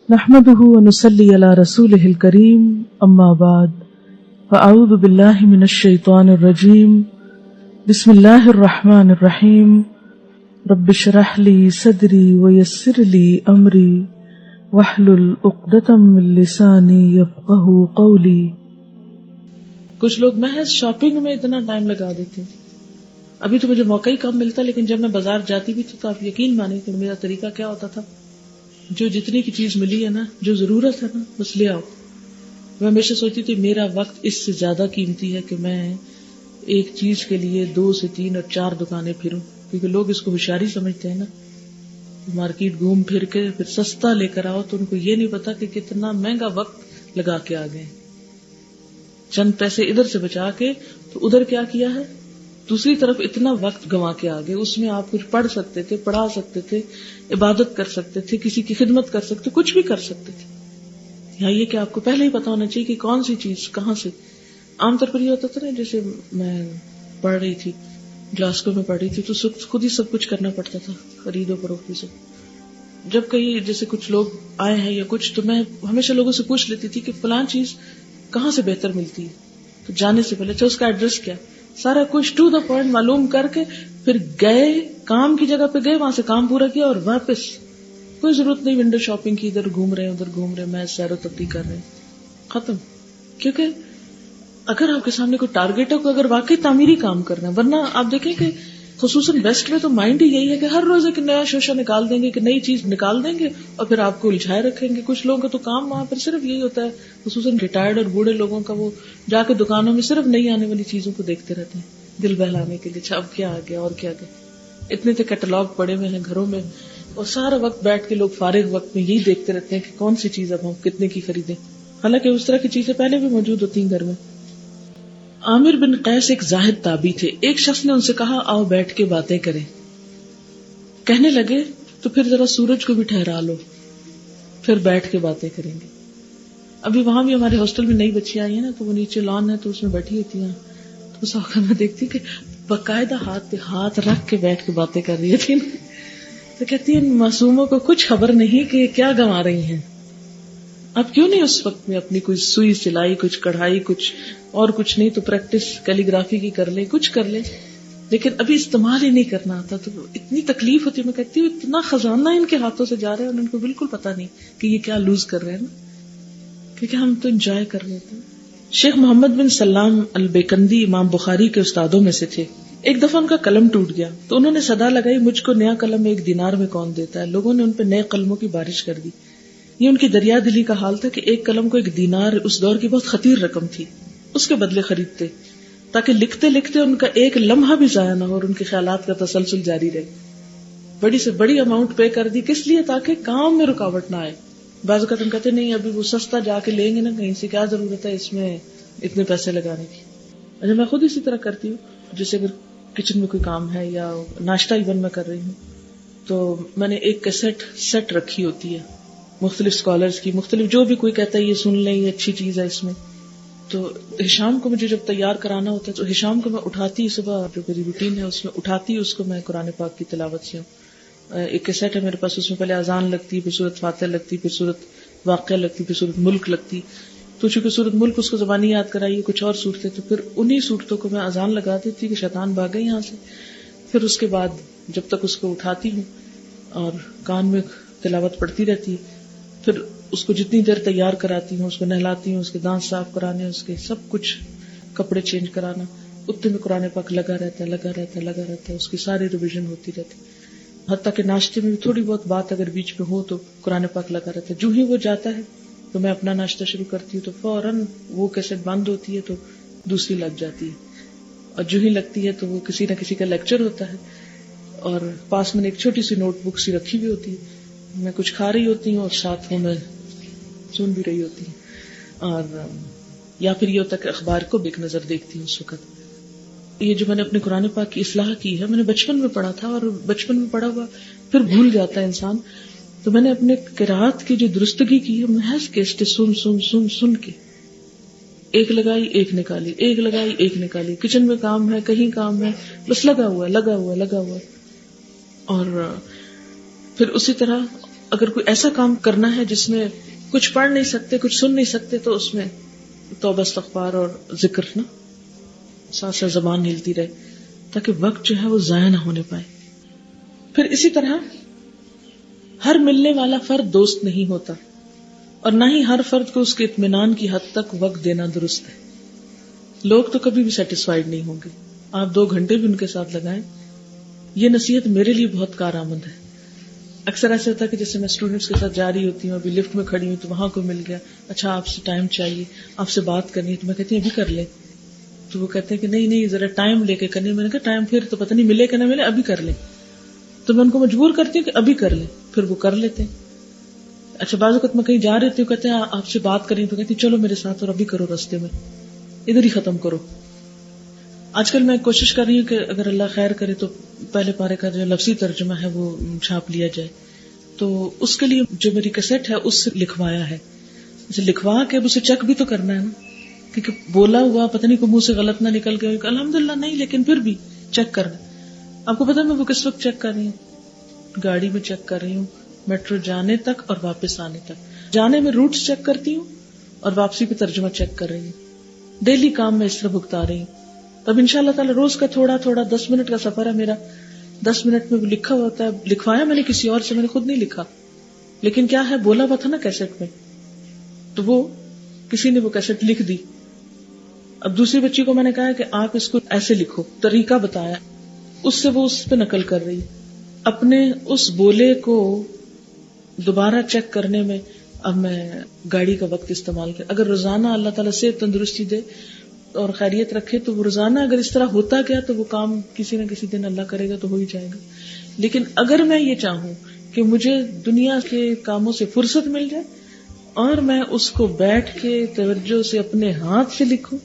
نحمده ونصلي على رسوله الكريم اما بعد فاعوذ بالله من الشيطان الرجيم بسم الله الرحمن الرحيم رب اشرح لي صدري ويسر لي امري واحلل عقدة من لساني يفقهوا قولي. کچھ لوگ محض شاپنگ میں اتنا ٹائم لگا دیتے ہیں. ابھی تو مجھے موقع ہی کم ملتا، لیکن جب میں بازار جاتی بھی تھی تو آپ یقین مانیں کہ میرا طریقہ کیا ہوتا تھا، جو جتنی کی چیز ملی ہے نا، جو ضرورت ہے نا، بس لے آؤ. میں ہمیشہ سوچتی تھی میرا وقت اس سے زیادہ قیمتی ہے کہ میں ایک چیز کے لیے 2 سے 3 اور 4 دکانیں پھروں، کیونکہ لوگ اس کو ہوشیاری سمجھتے ہیں نا. مارکیٹ گھوم پھر کے پھر سستا لے کر آؤ تو ان کو یہ نہیں پتا کہ کتنا مہنگا وقت لگا کے آ گئے. چند پیسے ادھر سے بچا کے تو ادھر کیا کیا ہے، دوسری طرف اتنا وقت گنوا کے آگے. اس میں آپ کچھ پڑھ سکتے تھے، پڑھا سکتے تھے، عبادت کر سکتے تھے، کسی کی خدمت کر سکتے، کچھ بھی کر سکتے تھے. یا یہ کہ آپ کو پہلے ہی پتا ہونا چاہیے کہ کون سی چیز کہاں سے. عام طور پر یہ ہوتا تھا نا، جیسے میں پڑھ رہی تھی، گلاسکو میں پڑھ رہی تھی، تو خود ہی سب کچھ کرنا پڑتا تھا، خرید و فروخت سے. جب کہیں جیسے کچھ لوگ آئے ہیں یا کچھ، تو میں ہمیشہ لوگوں سے پوچھ لیتی تھی کہ فلاں چیز کہاں سے بہتر ملتی ہے. تو جانے سے پہلے اچھا اس کا ایڈریس کیا، سارا کچھ ٹو دا پوائنٹ معلوم کر کے پھر گئے، کام کی جگہ پہ گئے، وہاں سے کام پورا کیا اور واپس. کوئی ضرورت نہیں ونڈو شاپنگ کی، ادھر گھوم رہے ہیں ادھر گھوم رہے ہیں، میں سیر و تفریح کر رہے ہیں، ختم. کیونکہ اگر آپ کے سامنے کوئی ٹارگیٹ ہے، اگر واقعی تعمیری کام کر رہے ہیں، ورنہ آپ دیکھیں کہ خصوصاً ویسٹ میں تو مائنڈ ہی یہی ہے کہ ہر روز ایک نیا شوشہ نکال دیں گے، کہ نئی چیز نکال دیں گے اور پھر آپ کو الجھائے رکھیں گے. کچھ لوگوں کا تو کام وہاں پر صرف یہی ہوتا ہے، خصوصاً ریٹائرڈ اور بوڑھے لوگوں کا، وہ جا کے دکانوں میں صرف نئی آنے والی چیزوں کو دیکھتے رہتے ہیں دل بہلانے کے لیے. اچھا اب کیا آ گیا اور کیا گیا. اتنے تو کیٹلاگ پڑے ہوئے ہیں گھروں میں، اور سارا وقت بیٹھ کے لوگ فارغ وقت میں یہی دیکھتے رہتے ہیں کہ کون سی چیز اب ہم کتنے کی خریدیں، حالانکہ اس طرح کی چیزیں پہلے بھی موجود ہوتی ہیں گھر میں. عامر بن قیس ایک زاہد تابعی تھے. ایک شخص نے ان سے کہا آؤ بیٹھ کے باتیں کریں. کہنے لگے تو پھر ذرا سورج کو بھی ٹھہرا لو، پھر بیٹھ کے باتیں کریں گے. ابھی وہاں بھی ہمارے ہاسٹل میں نئی بچیاں آئی ہیں نا، تو وہ نیچے لان ہے تو اس میں بیٹھی ہوتی ہیں، تو اس وقت میں دیکھتی کہ باقاعدہ ہاتھ پہ ہاتھ رکھ کے بیٹھ کے باتیں کر رہی تھی. تو کہتی ہیں معصوموں کو کچھ خبر نہیں کہ کیا گنوا رہی ہیں. اب کیوں نہیں اس وقت میں اپنی کوئی سوئی سلائی، کچھ کڑھائی، کچھ اور کچھ نہیں تو پریکٹس کیلی گرافی کی کر لیں، کچھ کر لیں، لیکن ابھی استعمال ہی نہیں کرنا آتا. تو اتنی تکلیف ہوتی ہے. میں کہتی ہوں اتنا خزانہ ان کے ہاتھوں سے جا رہا ہے اور ان کو بالکل پتا نہیں کہ یہ کیا لوز کر رہے ہیں نا، کیونکہ ہم تو انجوائے کر رہے تھے. شیخ محمد بن سلام البیکندی امام بخاری کے استادوں میں سے تھے. ایک دفعہ ان کا قلم ٹوٹ گیا تو انہوں نے صدا لگائی مجھ کو نیا قلم 1 دینار میں کون دیتا ہے. لوگوں نے ان پہ نئے قلموں کی بارش کر دی. یہ ان کی دریا دلی کا حال تھا کہ ایک قلم کو 1 دینار اس دور کی بہت خطیر رقم تھی، اس کے بدلے خریدتے تاکہ لکھتے لکھتے ان کا ایک لمحہ بھی ضائع نہ ہو اور ان کے خیالات کا تسلسل جاری رہے. بڑی سے بڑی اماؤنٹ پے کر دی، کس لیے؟ تاکہ کام میں رکاوٹ نہ آئے. بعض اوقات ہم کہتے نہیں ابھی وہ سستا جا کے لیں گے نا کہیں سے، کیا ضرورت ہے اس میں اتنے پیسے لگانے کی. اچھا میں خود اسی طرح کرتی ہوں. جیسے اگر کچن میں کوئی کام ہے یا ناشتہ ایون میں کر رہی ہوں تو میں نے ایک کیسٹ سیٹ رکھی ہوتی ہے مختلف اسکالرز کی، مختلف جو بھی کوئی کہتا ہے یہ سن لیں یہ اچھی چیز ہے اس میں. تو ہشام کو مجھے جب تیار کرانا ہوتا ہے تو ہشام کو میں اٹھاتی صبح، جو میری روٹین ہے اس میں اٹھاتی اس کو میں قرآن پاک کی تلاوت سے. ایک کیسٹ ہے میرے پاس، اس میں پہلے اذان لگتی، پھر سورۃ فاتحہ لگتی، پھر سورۃ واقعہ لگتی، پھر سورۃ ملک لگتی. تو چونکہ سورۃ ملک اس کو زبانی یاد کرائیے، کچھ اور صورتیں، تو پھر انہی صورتوں کو میں اذان لگا دیتی کہ شیطان بھاگے یہاں سے. پھر اس کے بعد جب تک اس کو اٹھاتی ہوں اور کان میں تلاوت پڑھتی رہتی، پھر اس کو جتنی دیر تیار کراتی ہوں، اس کو نہلاتی ہوں، اس کے دانت صاف کرانے، اس کے سب کچھ کپڑے چینج کرانا، اتنے میں قرآن پاک لگا رہتا ہے، اس کی ساری ریویژن ہوتی رہتی. حتیٰ کہ ناشتے میں بھی تھوڑی بہت بات اگر بیچ میں ہو تو قرآن پاک لگا رہتا ہے. جو ہی وہ جاتا ہے تو میں اپنا ناشتہ شروع کرتی ہوں تو فوراً وہ کیسٹ بند ہوتی ہے تو دوسری لگ جاتی ہے، اور جو ہی لگتی ہے تو وہ کسی نہ کسی کا لیکچر ہوتا ہے. اور پاس میں ایک چھوٹی سی نوٹ بک سی رکھی ہوئی ہوتی ہے، میں کچھ کھا رہی ہوتی ہوں اور ساتھ میں سن بھی رہی ہوتی ہوں. اور یا پھر یہ ہوتا ہے کہ اخبار کو بھی ایک نظر دیکھتی ہوں اس وقت. یہ جو میں نے اپنے قرآن پاک کی اصلاح کی ہے، میں نے بچپن میں پڑھا تھا، اور بچپن میں پڑھا ہوا پھر بھول جاتا ہے انسان. تو میں نے اپنے قرات کی جو درستگی کی ہے محض کیسٹ سن سن سن سن کے، ایک لگائی ایک نکالی، ایک لگائی ایک نکالی. کچن میں کام ہے، کہیں کام ہے، بس لگا ہوا. اور پھر اسی طرح اگر کوئی ایسا کام کرنا ہے جس میں کچھ پڑھ نہیں سکتے, کچھ سن نہیں سکتے, تو اس میں توبہ استغفار اور ذکر نا ساتھ ساتھ زبان ہلتی رہے تاکہ وقت جو ہے وہ ضائع نہ ہونے پائے. پھر اسی طرح ہر ملنے والا فرد دوست نہیں ہوتا, اور نہ ہی ہر فرد کو اس کے اطمینان کی حد تک وقت دینا درست ہے. لوگ تو کبھی بھی سیٹسفائیڈ نہیں ہوں گے, آپ 2 گھنٹے بھی ان کے ساتھ لگائیں. یہ نصیحت میرے لیے بہت کارآمد ہے. اکثر ایسا ہوتا ہے کہ جیسے میں اسٹوڈنٹس کے ساتھ جا رہی ہوتی ہوں, ابھی لفٹ میں کھڑی ہوں تو وہاں کوئی مل گیا, اچھا آپ سے ٹائم چاہیے, آپ سے بات کرنی ہے, تو میں کہتی ہوں ابھی کر لیں. تو وہ کہتے ہیں کہ نہیں ذرا ٹائم لے کے کرنی. میں نے کہا ٹائم پھر تو پتہ نہیں ملے کہ نہ ملے, ابھی کر لیں. تو میں ان کو مجبور کرتی ہوں کہ ابھی کر لیں, پھر وہ کر لیتے ہیں. اچھا بعض اوقات میں کہیں جا رہی ہوں, کہتے ہیں آپ سے بات کریں, تو کہتی ہیں چلو میرے ساتھ اور ابھی کرو, راستے میں ادھر ہی ختم کرو. آج کل میں کوشش کر رہی ہوں کہ اگر اللہ خیر کرے تو پہلے پارے کا جو لفظی ترجمہ ہے وہ چھاپ لیا جائے. تو اس کے لیے جو میری کیسٹ ہے اس سے لکھوایا ہے. اسے لکھوا کے اسے چیک بھی تو کرنا ہے نا, کیونکہ بولا ہوا پتہ نہیں کو منہ سے غلط نہ نکل گیا. الحمدللہ نہیں, لیکن پھر بھی چیک کرنا. آپ کو پتا میں وہ کس وقت چیک کر رہی ہوں؟ گاڑی میں چیک کر رہی ہوں, میٹرو جانے تک اور واپس آنے تک. جانے میں روٹس چیک کرتی ہوں اور واپسی پہ ترجمہ چیک کر رہی ہوں. ڈیلی کام میں اس طرح بھگتا رہی ہوں. تب انشاءاللہ تعالی روز کا تھوڑا 10 منٹ کا سفر ہے میرا. 10 منٹ میں لکھا ہوتا ہے, لکھوایا میں نے کسی اور سے, میں نے خود نہیں لکھا, لیکن کیا ہے بولا ہوا تھا نا کیسٹ میں, تو وہ کسی نے وہ کیسٹ لکھ دی. اب دوسری بچی کو میں نے کہا کہ آپ اس کو ایسے لکھو, طریقہ بتایا, اس سے وہ اس پہ نقل کر رہی. اپنے اس بولے کو دوبارہ چیک کرنے میں اب میں گاڑی کا وقت استعمال کر. اگر روزانہ اللہ تعالیٰ سے تندرستی دے اور خیریت رکھے تو وہ روزانہ اگر اس طرح ہوتا گیا تو وہ کام کسی نہ کسی دن اللہ کرے گا تو ہو ہی جائے گا. لیکن اگر میں یہ چاہوں کہ مجھے دنیا کے کاموں سے فرصت مل جائے اور میں اس کو بیٹھ کے توجہ سے اپنے ہاتھ سے لکھوں,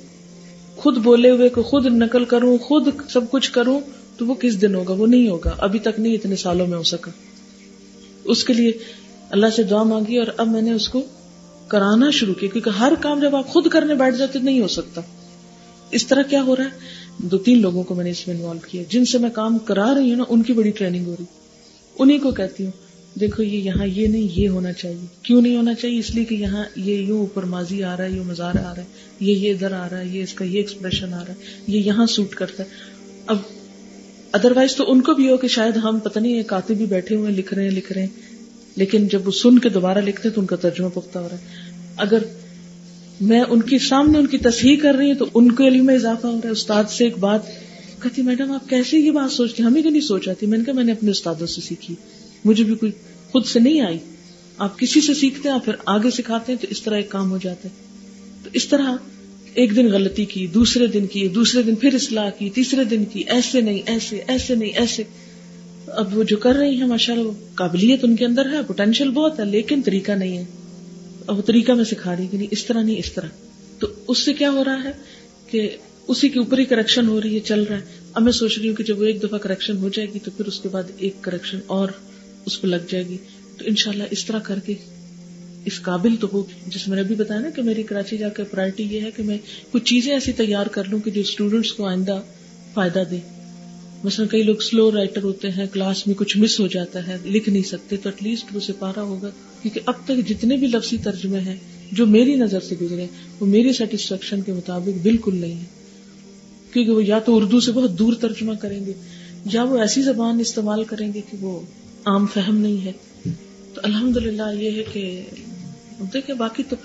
خود بولے ہوئے کو خود نقل کروں, خود سب کچھ کروں, تو وہ کس دن ہوگا؟ وہ نہیں ہوگا, ابھی تک نہیں اتنے سالوں میں ہو سکا. اس کے لیے اللہ سے دعا مانگی اور اب میں نے اس کو کرانا شروع کیا, کیونکہ ہر کام جب آپ خود کرنے بیٹھ جاتے نہیں ہو سکتا. اس طرح کیا ہو رہا ہے, 2-3 لوگوں کو میں نے اس میں انوالو کیا جن سے میں کام کرا رہی ہوں نا, ان کی بڑی ٹریننگ ہو رہی. انہی کو کہتی ہوں دیکھو یہ یہاں یہ نہیں, یہ ہونا چاہیے. کیوں نہیں ہونا چاہیے؟ اس لیے کہ یہاں یہ یوں اوپر ماضی آ رہا ہے, یوں مضارع آ رہا ہے, یہ ادھر آ رہا ہے, یہ اس کا یہ ایکسپریشن آ رہا ہے, یہ یہاں سوٹ کرتا ہے. اب ادروائز تو ان کو بھی ہو کہ شاید ہم پتہ نہیں کاتب بھی بیٹھے ہوئے لکھ رہے ہیں, لیکن جب وہ سن کے دوبارہ لکھتے ہیں تو ان کا ترجمہ پختہ ہو رہا ہے. اگر میں ان کے سامنے ان کی تصحیح کر رہی ہوں تو ان کے علم میں اضافہ ہو رہا ہے. استاد سے ایک بات کہتی, میڈم آپ کیسے یہ بات سوچتی, ہمیں کیوں نہیں سوچ آتی؟ میں نے کہا میں نے اپنے استادوں سے سیکھی, مجھے بھی کوئی خود سے نہیں آئی. آپ کسی سے سیکھتے ہیں, آپ پھر آگے سکھاتے ہیں, تو اس طرح ایک کام ہو جاتا ہے. تو اس طرح ایک دن غلطی کی, دوسرے دن کی, دوسرے دن پھر اصلاح کی, تیسرے دن کی, ایسے نہیں ایسے, ایسے نہیں ایسے. اب وہ جو کر رہی ہیں ماشاءاللہ وہ قابلیت ان کے اندر ہے, پوٹینشیل بہت ہے, لیکن طریقہ نہیں ہے. اب وہ طریقہ میں سکھا رہی کہ نہیں اس طرح نہیں اس طرح. تو اس سے کیا ہو رہا ہے کہ اسی کے اوپر ہی کریکشن ہو رہی ہے, چل رہا ہے. اب میں سوچ رہی ہوں کہ جب وہ ایک دفعہ کریکشن ہو جائے گی تو پھر اس کے بعد ایک کریکشن اور اس پہ لگ جائے گی, تو انشاءاللہ اس طرح کر کے اس قابل تو ہوگی. جس میں نے ابھی بتایا نا کہ میری کراچی جا کے پرائرٹی یہ ہے کہ میں کچھ چیزیں ایسی تیار کر لوں کہ جو اسٹوڈنٹس کو آئندہ فائدہ دے. مثلا کئی لوگ سلو رائٹر ہوتے ہیں, کلاس میں کچھ مس ہو جاتا ہے, لکھ نہیں سکتے, تو ایٹ لیسٹ وہ سپارہ ہوگا. کیونکہ اب تک جتنے بھی لفظی ترجمے ہیں جو میری نظر سے گزرے وہ میری سیٹسفیکشن کے مطابق بالکل نہیں ہے, کیونکہ وہ یا تو اردو سے بہت دور ترجمہ کریں گے یا وہ ایسی زبان استعمال کریں گے کہ وہ عام فہم نہیں ہے. تو الحمدللہ یہ ہے کہ دیکھیں, باقی تو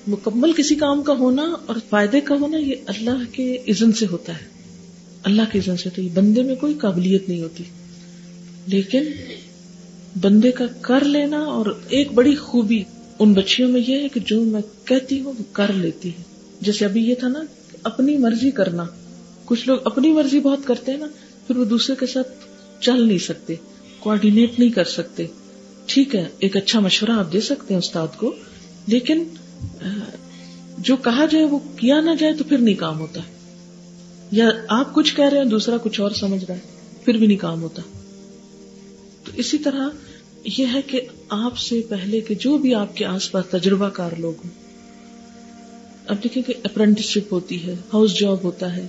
مکمل کسی کام کا ہونا اور فائدے کا ہونا یہ اللہ کے اذن سے ہوتا ہے, اللہ کے اذن سے. تو یہ بندے میں کوئی قابلیت نہیں ہوتی, لیکن بندے کا کر لینا. اور ایک بڑی خوبی ان بچیوں میں یہ ہے کہ جو میں کہتی ہوں وہ کر لیتی ہے. جیسے ابھی یہ تھا نا اپنی مرضی کرنا, کچھ لوگ اپنی مرضی بہت کرتے ہیں نا, پھر وہ دوسرے کے ساتھ چل نہیں سکتے, کوآرڈینیٹ نہیں کر سکتے. ٹھیک ہے ایک اچھا مشورہ آپ دے سکتے ہیں استاد کو, لیکن جو کہا جائے وہ کیا نہ جائے تو پھر نہیں کام ہوتا. یا آپ کچھ کہہ رہے ہیں دوسرا کچھ اور سمجھ رہا ہے, پھر بھی نہیں کام ہوتا. تو اسی طرح یہ ہے کہ آپ سے پہلے کہ جو بھی آپ کے آس پاس تجربہ کار لوگ ہوں, اب دیکھیں کہ اپرینٹس شپ ہوتی ہے, ہاؤس جاب ہوتا ہے,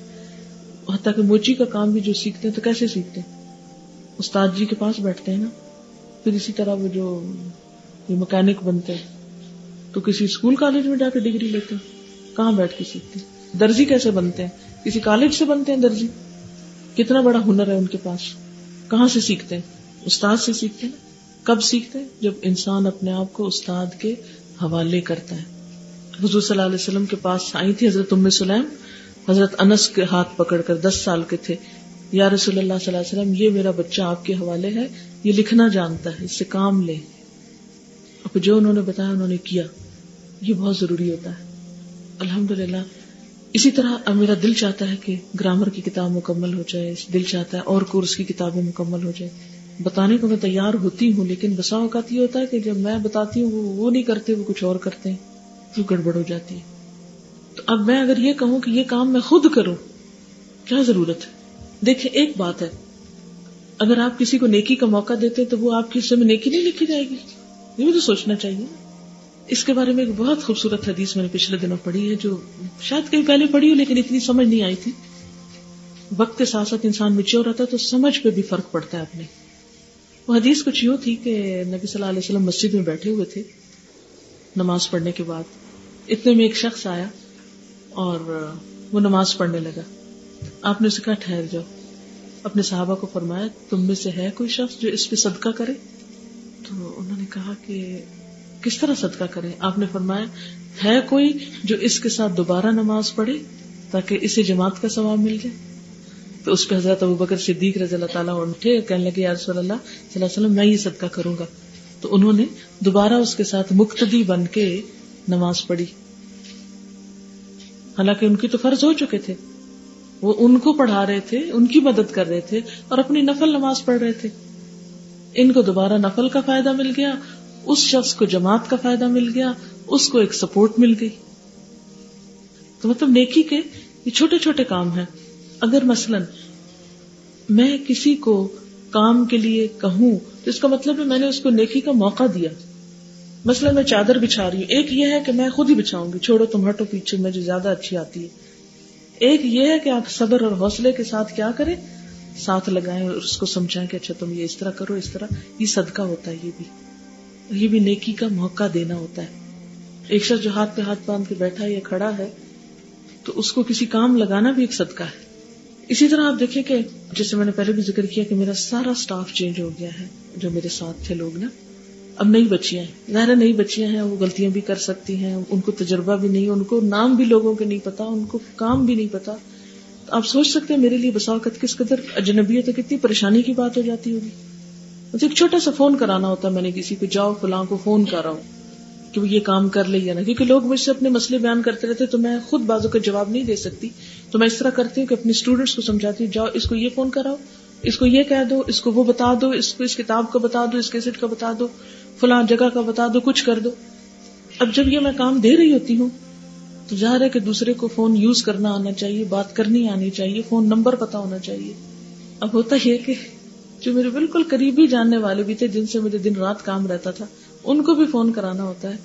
حتیٰ کہ موچی کا کام بھی جو سیکھتے ہیں تو کیسے سیکھتے ہیں؟ استاد جی کے پاس بیٹھتے ہیں نا, پھر اسی طرح وہ جو مکینک بنتے ہیں تو کسی اسکول کالج میں جا کے ڈگری لیتے ہیں، کہاں بیٹھ کے سیکھتے ہیں؟ درزی کیسے بنتے ہیں؟ کسی کالج سے بنتے ہیں درزی؟ کتنا بڑا ہنر ہے ان کے پاس، کہاں سے سیکھتے ہیں؟ استاد سے سیکھتے ہیں۔ کب سیکھتے ہیں؟ جب انسان اپنے آپ کو استاد کے حوالے کرتا ہے۔ حضور صلی اللہ علیہ وسلم کے پاس آئی تھی حضرت ام سلیم، حضرت انس کے ہاتھ پکڑ کر، 10 سال کے تھے، یا رسول اللہ صلی اللہ علیہ وسلم یہ میرا بچہ آپ کے حوالے ہے، یہ لکھنا جانتا ہے، اس سے کام لے۔ اب جو انہوں نے بتایا انہوں نے کیا، یہ بہت ضروری ہوتا ہے۔ الحمدللہ اسی طرح اب میرا دل چاہتا ہے کہ گرامر کی کتاب مکمل ہو جائے، دل چاہتا ہے اور کورس کی کتابیں مکمل ہو جائے۔ بتانے کو میں تیار ہوتی ہوں، لیکن بسا اوقات یہ ہوتا ہے کہ جب میں بتاتی ہوں وہ نہیں کرتے، وہ کچھ اور کرتے ہیں، تو گڑبڑ ہو جاتی ہے۔ تو اب میں اگر یہ کہوں کہ یہ کام میں خود کروں، کیا ضرورت ہے؟ دیکھیں ایک بات ہے، اگر آپ کسی کو نیکی کا موقع دیتے تو وہ آپ کے حصے میں نیکی نہیں لکھی جائے گی، یہ بھی تو سوچنا چاہیے۔ اس کے بارے میں ایک بہت خوبصورت حدیث میں نے پچھلے دنوں پڑھی ہے، جو شاید کہیں پہلے پڑھی ہو لیکن اتنی سمجھ نہیں آئی تھی۔ وقت کے ساتھ ساتھ انسان میچور رہتا ہے تو سمجھ پہ بھی فرق پڑتا ہے اپنے۔ وہ حدیث کچھ یوں تھی کہ نبی صلی اللہ علیہ وسلم مسجد میں بیٹھے ہوئے تھے نماز پڑھنے کے بعد، اتنے میں ایک شخص آیا اور وہ نماز پڑھنے لگا۔ آپ نے اسے کہا ٹھہر جاؤ، اپنے صحابہ کو فرمایا تم میں سے ہے کوئی شخص جو اس پہ صدقہ کرے؟ تو انہوں نے کہا کہ کس طرح صدقہ کریں؟ آپ نے فرمایا ہے کوئی جو اس کے ساتھ دوبارہ نماز پڑھے تاکہ اسے جماعت کا ثواب مل جائے؟ تو اس پہ حضرت ابوبکر صدیق رضی اللہ تعالیٰ عنہ اٹھے، کہنے لگے یا رسول اللہ صلی اللہ علیہ وسلم میں یہ صدقہ کروں گا۔ تو انہوں نے دوبارہ اس کے ساتھ مقتدی بن کے نماز پڑھی، حالانکہ ان کی تو فرض ہو چکے تھے، وہ ان کو پڑھا رہے تھے، ان کی مدد کر رہے تھے اور اپنی نفل نماز پڑھ رہے تھے۔ ان کو دوبارہ نفل کا فائدہ مل گیا، اس شخص کو جماعت کا فائدہ مل گیا، اس کو ایک سپورٹ مل گئی۔ تو مطلب نیکی کے یہ چھوٹے چھوٹے کام ہیں۔ اگر مثلا میں کسی کو کام کے لیے کہوں تو اس کا مطلب ہے میں نے اس کو نیکی کا موقع دیا۔ مثلا میں چادر بچھا رہی ہوں، ایک یہ ہے کہ میں خود ہی بچھاؤں گی، چھوڑو تم ہٹو پیچھے، مجھے زیادہ اچھی آتی ہے۔ ایک یہ ہے کہ آپ صبر اور حوصلے کے ساتھ کیا کریں، ساتھ لگائیں اور اس کو سمجھائیں کہ اچھا تم یہ اس طرح کرو، اس طرح، یہ صدقہ ہوتا ہے، یہ بھی نیکی کا موقع دینا ہوتا ہے۔ ایک شخص جو ہاتھ پہ ہاتھ باندھ کے بیٹھا ہے یا کھڑا ہے تو اس کو کسی کام لگانا بھی ایک صدقہ ہے۔ اسی طرح آپ دیکھیں کہ جیسے میں نے پہلے بھی ذکر کیا کہ میرا سارا سٹاف چینج ہو گیا ہے، جو میرے ساتھ تھے لوگ نا، اب نئی بچیاں ہیں، ظاہر نئی بچیاں ہیں، وہ غلطیاں بھی کر سکتی ہیں، ان کو تجربہ بھی نہیں، ان کو نام بھی لوگوں کے نہیں پتا، ان کو کام بھی نہیں پتا۔ تو آپ سوچ سکتے ہیں میرے لیے بسا اوقات کس قدر اجنبیت ہے، کتنی پریشانی کی بات ہو جاتی ہوگی۔ مجھے ایک چھوٹا سا فون کرانا ہوتا ہے، میں نے کسی کو جاؤ فلاں کو فون کر رہا ہوں کہ وہ یہ کام کر لے یا نہ، کیونکہ لوگ مجھ سے اپنے مسئلے بیان کرتے رہتے تو میں خود بازو کا جواب نہیں دے سکتی، تو میں اس طرح کرتی ہوں کہ اپنے اسٹوڈنٹس کو سمجھاتی ہوں، جاؤ اس کو یہ فون کراؤ، اس کو یہ کہہ دو، اس کو وہ بتا دو، اس کو اس کتاب کا بتا دو، اس کیسٹ کا بتا دو، فلاں جگہ کا بتا دو، کچھ کر دو۔ اب جب یہ میں کام دے رہی ہوتی ہوں تو ظاہر ہے کہ دوسرے کو فون یوز کرنا آنا چاہیے، بات کرنی آنی چاہیے، فون نمبر پتا ہونا چاہیے۔ اب ہوتا یہ کہ جو میرے بالکل قریبی جاننے والے بھی تھے، جن سے مجھے دن رات کام رہتا تھا، ان کو بھی فون کرانا ہوتا ہے،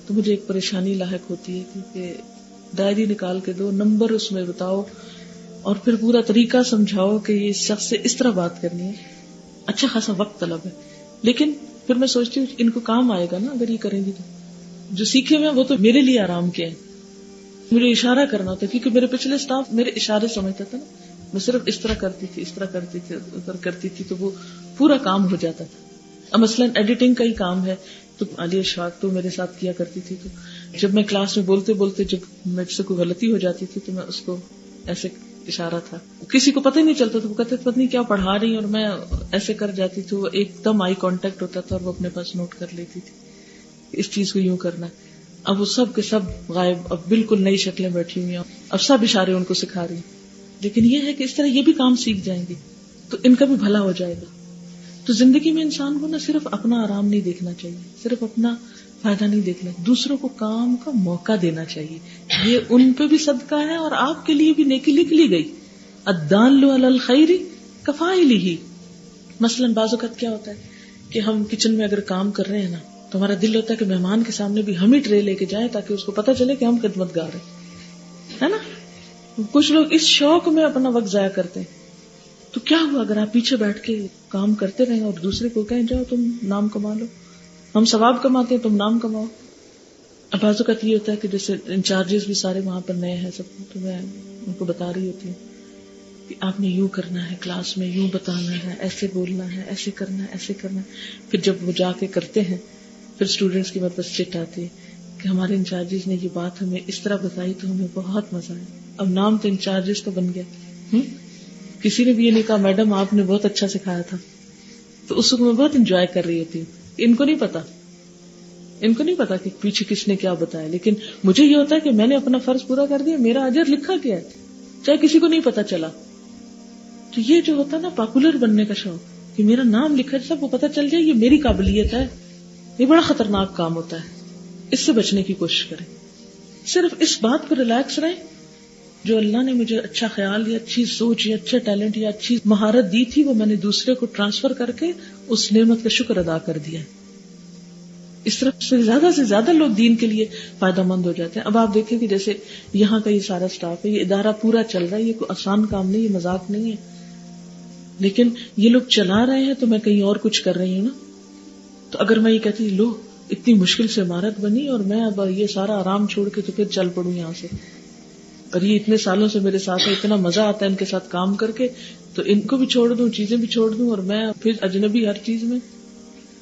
تو مجھے ایک پریشانی لاحق ہوتی ہے، کیونکہ ڈائری نکال کے دو، نمبر اس میں بتاؤ اور پھر پورا طریقہ سمجھاؤ کہ یہ اس شخص سے اس طرح بات کرنی ہے، اچھا خاصا وقت طلب ہے۔ لیکن پھر میں سوچتی ہوں ان کو کام آئے گا نا اگر یہ کریں گی، تو جو سیکھے ہوئے وہ تو میرے لیے آرام کے ہیں، مجھے اشارہ کرنا ہوتا ہے، کیونکہ میرے پچھلے سٹاف میرے اشارے سمجھتا تھا نا، میں صرف اس طرح کرتی تھی، اس طرح کرتی تھی، ادھر کرتی تھی، تو وہ پورا کام ہو جاتا تھا۔ اب مثلاً ایڈیٹنگ کا ہی کام ہے تو عالیہ اشفاق تو میرے ساتھ کیا کرتی تھی، تو جب میں کلاس میں بولتے بولتے جب مجھ سے کوئی غلطی ہو جاتی تھی تو میں اس کو ایسے اشارہ تھا، کسی کو پتہ ہی نہیں چلتا تھا، وہ کہتے پتہ نہیں کیا پڑھا رہی اور میں ایسے کر جاتی تھی، وہ ایک دم آئی کانٹیکٹ ہوتا تھا اور وہ اپنے پاس نوٹ کر لیتی تھی اس چیز کو یوں کرنا۔ اب وہ سب کے سب غائب، اب بالکل نئی شکلیں بیٹھی ہوئی ہیں، اب سب اشارے ان کو سکھا رہی ہیں، لیکن یہ ہے کہ اس طرح یہ بھی کام سیکھ جائیں گے تو ان کا بھی بھلا ہو جائے گا۔ تو زندگی میں انسان کو نہ صرف اپنا آرام نہیں دیکھنا چاہیے، صرف اپنا فائدہ نہیں دیکھنا، دوسروں کو کام کا موقع دینا چاہیے، یہ ان پہ بھی صدقہ ہے اور آپ کے لیے بھی نیکی لکھ لی گئی۔ الدال علی الخیر کفاعلہ۔ مثلاً بعض اوقات کیا ہوتا ہے کہ ہم کچن میں اگر کام کر رہے ہیں نا تو ہمارا دل ہوتا ہے کہ مہمان کے سامنے بھی ہم ہی ٹرے لے کے جائیں تاکہ اس کو پتہ چلے کہ ہم خدمت گار ہیں، ہے نا۔ کچھ لوگ اس شوق میں اپنا وقت ضائع کرتے ہیں تو کیا ہوا اگر آپ پیچھے بیٹھ کے کام کرتے رہیں اور دوسرے کو کہیں جاؤ تم نام کما لو، ہم ثواب کماتے ہیں تم نام کماؤ. اب بعض اوقات یہ ہوتا ہے کہ جیسے انچارجز بھی سارے وہاں پر نئے ہیں سب، تو میں ان کو بتا رہی ہوتی ہوں کہ آپ نے یوں کرنا ہے، کلاس میں یوں بتانا ہے، ایسے بولنا ہے، ایسے کرنا ہے، ایسے کرنا ہے. پھر جب وہ جا کے کرتے ہیں پھر اسٹوڈینٹس کی بس چٹ آتی ہے کہ ہمارے انچارجز نے یہ بات ہمیں اس طرح بتائی تو ہمیں بہت مزہ آیا. اب نام تو انچارجز کا بن گیا. کسی نے بھی یہ نہیں کہا میڈم آپ نے بہت اچھا سکھایا تھا، تو اس وقت میں بہت انجوائے کر رہی ہوتی ہوں. ان کو نہیں پتا کہ پیچھے کس نے کیا بتایا، لیکن مجھے یہ ہوتا ہے کہ میں نے اپنا فرض پورا کر دیا، میرا اجر لکھا گیا ہے چاہے کسی کو نہیں پتا چلا. تو یہ جو ہوتا ہے نا پاپولر بننے کا شوق کہ میرا نام لکھا جائے، سب کو پتا چل جائے یہ میری قابلیت ہے، یہ بڑا خطرناک کام ہوتا ہے. اس سے بچنے کی کوشش کریں. صرف اس بات پر ریلیکس رہیں جو اللہ نے مجھے اچھا خیال یا اچھی سوچ یا اچھا ٹیلنٹ یا اچھی مہارت دی تھی، وہ میں نے دوسرے کو ٹرانسفر کر کے اس نعمت کا شکر ادا کر دیا. اس طرح سے زیادہ لوگ دین کے لیے فائدہ مند ہو جاتے ہیں. اب آپ دیکھیں کہ جیسے یہاں کا یہ سارا سٹاف ہے، یہ ادارہ پورا چل رہا ہے، یہ کوئی آسان کام نہیں، یہ مذاق نہیں ہے، لیکن یہ لوگ چلا رہے ہیں تو میں کہیں اور کچھ کر رہی ہوں نا. تو اگر میں یہ کہتی لو اتنی مشکل سے عمارت بنی اور میں اب یہ سارا آرام چھوڑ کے تو پھر چل پڑوں یہاں سے، اور یہ اتنے سالوں سے میرے ساتھ ہے، اتنا مزہ آتا ہے ان کے ساتھ کام کر کے، تو ان کو بھی چھوڑ دوں، چیزیں بھی چھوڑ دوں، اور میں پھر اجنبی ہر چیز میں.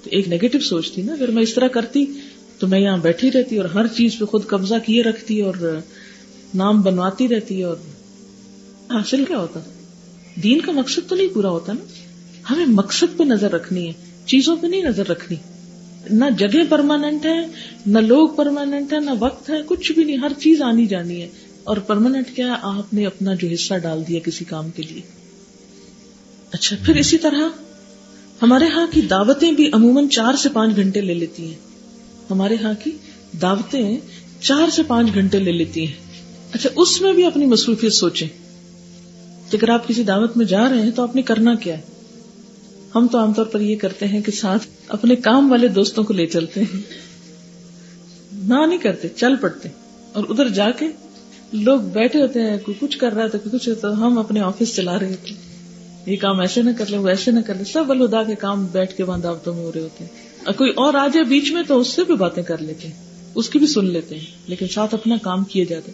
تو ایک نیگیٹو سوچ تھی نا. اگر میں اس طرح کرتی تو میں یہاں بیٹھی رہتی اور ہر چیز پہ خود قبضہ کیے رکھتی اور نام بنواتی رہتی، اور حاصل کیا ہوتا؟ دین کا مقصد تو نہیں پورا ہوتا نا. ہمیں مقصد پہ نظر رکھنی ہے، چیزوں پہ نہیں نظر رکھنی. نہ جگہ پرماننٹ ہے، نہ لوگ پرماننٹ ہے، نہ وقت ہے، کچھ بھی نہیں. ہر چیز آنی جانی ہے. اور پرماننٹ کیا ہے؟ آپ نے اپنا جو حصہ ڈال دیا کسی کام کے لیے. اچھا، پھر اسی طرح ہمارے ہاں کی دعوتیں بھی عموماً 4 سے 5 گھنٹے لے لیتی ہیں. ہمارے ہاں کی دعوتیں 4 سے 5 گھنٹے لے لیتی ہیں. اچھا، اس میں بھی اپنی مصروفیت سوچیں کہ اگر آپ کسی دعوت میں جا رہے ہیں تو آپ نے کرنا کیا ہے. ہم تو عام طور پر یہ کرتے ہیں کہ ساتھ اپنے کام والے دوستوں کو لے چلتے ہیں، نہ نہیں کرتے، چل پڑتے. اور ادھر جا کے لوگ بیٹھے ہوتے ہیں، کوئی کچھ کر رہا ہے تو کوئی کچھ، تو ہم اپنے آفس چلا رہے ہوتے ہیں، یہ کام ایسے نہ کر لیں، وہ ایسے نہ کر لیں. سب الہدا کے کام بیٹھ کے وہاں دعوتوں میں ہو رہے ہوتے ہیں. اور کوئی اور آ جائے بیچ میں تو اس سے بھی باتیں کر لیتے ہیں، اس کی بھی سن لیتے ہیں، لیکن ساتھ اپنا کام کیے جاتے.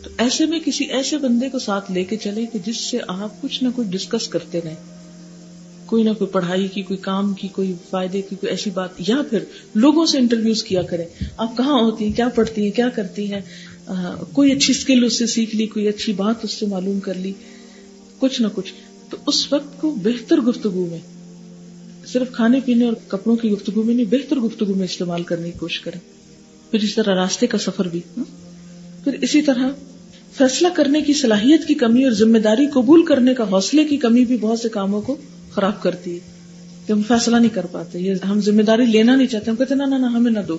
تو ایسے میں کسی ایسے بندے کو ساتھ لے کے چلے کہ جس سے آپ کچھ نہ کچھ ڈسکس کرتے رہیں، کوئی نہ کوئی پڑھائی کی، کوئی کام کی، کوئی فائدے کی، کوئی ایسی بات. یا پھر لوگوں سے انٹرویوز کیا کریں، آپ کہاں ہوتی ہیں، کیا پڑھتی ہیں، کیا کرتی ہیں، کوئی اچھی اسکل اس سے سیکھ لی، کوئی اچھی بات اس سے معلوم کر لی، کچھ نہ کچھ. تو اس وقت کو بہتر گفتگو میں، صرف کھانے پینے اور کپڑوں کی گفتگو میں نہیں، بہتر گفتگو میں استعمال کرنے کی کوشش کریں. پھر اس طرح راستے کا سفر بھی. پھر اسی طرح فیصلہ کرنے کی صلاحیت کی کمی اور ذمہ داری قبول کرنے کا حوصلے کی کمی بھی بہت سے کاموں کو خراب کرتی ہے کہ ہم فیصلہ نہیں کر پاتے، یہ ہم ذمہ داری لینا نہیں چاہتے، ہم کہتے ہیں نہ ہمیں نہ دو،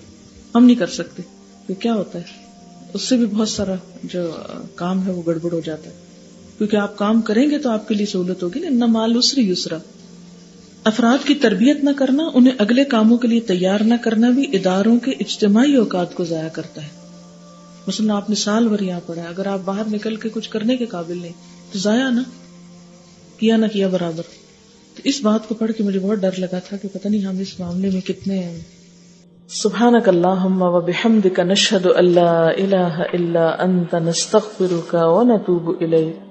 ہم نہیں کر سکتے. تو کیا ہوتا ہے اس سے بھی بہت سارا جو کام ہے وہ گڑبڑ ہو جاتا ہے. کیونکہ آپ کام کریں گے تو آپ کے لیے سہولت ہوگی نا. ان مع العسر یسرا. افراد کی تربیت نہ کرنا، انہیں اگلے کاموں کے لیے تیار نہ کرنا بھی اداروں کے اجتماعی اوقات کو ضائع کرتا ہے. مثلا آپ نے سال بھر یہاں پڑھا ہے، اگر آپ باہر نکل کے کچھ کرنے کے قابل نہیں تو ضائع نہ کیا، نہ کیا برابر. تو اس بات کو پڑھ کے مجھے بہت ڈر لگا تھا کہ پتہ نہیں ہم اس معاملے میں کتنے ہیں. سبحانک اللہم و بحمدک نشہد ان لا الہ الا انت نستغفرک و نتوب الیک.